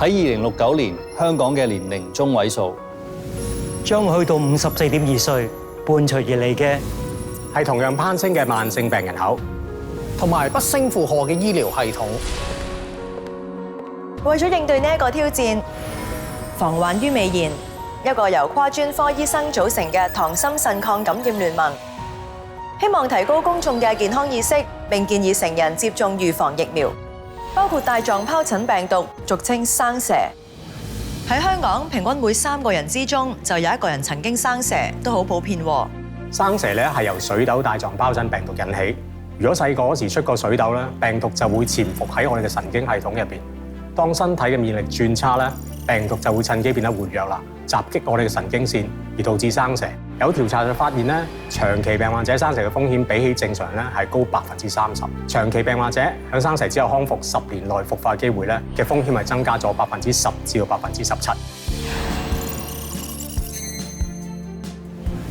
喺2069年，香港嘅年齡中位數將去到54.2歲，伴隨而嚟嘅係同樣攀升嘅慢性病人口，同埋不勝負荷嘅醫療系統。為咗應對呢一個挑戰，防患於未然，一個由跨專科醫生組成嘅唐心腎抗感染聯盟，希望提高公眾嘅健康意識，並建議成人接種預防疫苗，包括帶狀疱疹病毒，俗稱生蛇。喺香港，平均每3個人之中就有1個人曾經生蛇，都好普遍喎。生蛇咧係由水痘帶狀疱疹病毒引起。如果細個嗰時出過水痘咧，病毒就會潛伏喺我哋嘅神經系統入邊。當身體嘅免疫力轉差咧，病毒就會趁機變得活躍啦，襲擊我哋嘅神經線，而導致生蛇。有調查就發現咧，長期病患者生蛇嘅風險比起正常咧係高30%。長期病患者響生蛇之後康復10年內復發嘅機會咧嘅風險係增加咗10%至到17%。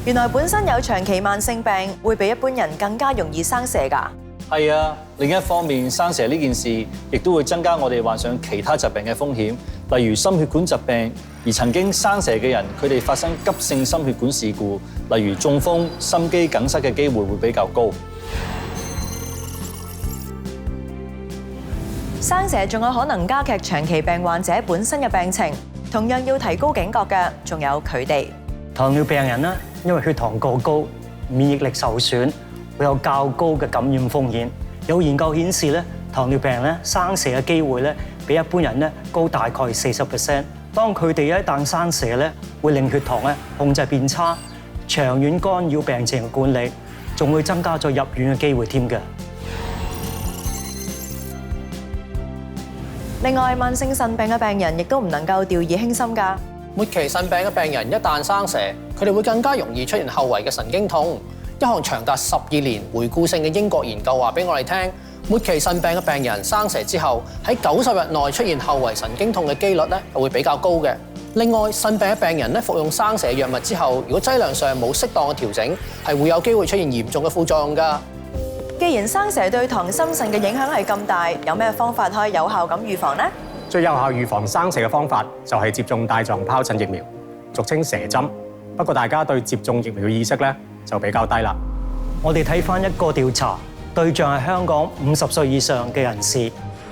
原來本身有長期慢性病會比一般人更加容易生蛇㗎。係啊，另一方面，生蛇呢件事亦都會增加我哋患上其他疾病嘅風險，例如心血管疾病。而曾經生蛇嘅人，佢哋發生急性心血管事故，例如中風、心肌梗塞嘅機會會比較高。生蛇仲有可能加劇長期病患者本身嘅病情，同樣要提高警覺嘅，仲有佢哋。糖尿病人啦，因為血糖過高，免疫力受損，會有較高嘅感染風險。有研究顯示咧，糖尿病人咧生蛇嘅機會咧比一般人咧高大概40%。當佢哋一旦生蛇咧，會令血糖咧控制變差，長遠干擾病情嘅管理，仲會增加咗入院嘅機會添嘅。另外，慢性腎病嘅病人亦都唔能夠掉以輕心㗎。末期腎病嘅病人一旦生蛇，佢哋會更加容易出現後遺嘅神經痛。一項長達12年回顧性嘅英國研究話俾我哋聽，末期腎病嘅病人生蛇之後，喺90日內出現後遺神經痛嘅機率咧，係會比較高嘅。另外，腎病嘅病人咧服用生蛇藥物之後，如果劑量上冇適當嘅調整，係會有機會出現嚴重嘅副作用㗎。既然生蛇對唐心腎嘅影響係咁大，有咩方法可以有效咁預防呢？最有效預防生蛇嘅方法就係接種帶狀疱疹疫苗，俗稱蛇針。不過大家對接種疫苗嘅意識咧就比較低啦。我哋睇翻一個調查，對象係香港50歲以上嘅人士，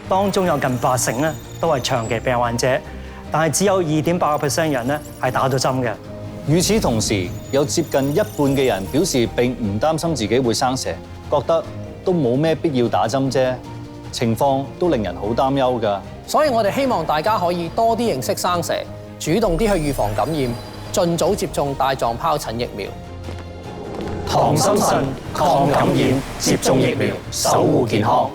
當中有近80%咧都係長期病患者，但係只有2.8% 人咧係打咗針嘅。與此同時，有接近一半嘅人表示並唔擔心自己會生蛇，覺得都冇咩必要打針啫。情況都令人好擔憂㗎。所以我哋希望大家可以多啲認識生蛇，主動啲去預防感染，盡早接種帶狀疱疹疫苗。唐心腎抗感染，接種疫苗，守護健康。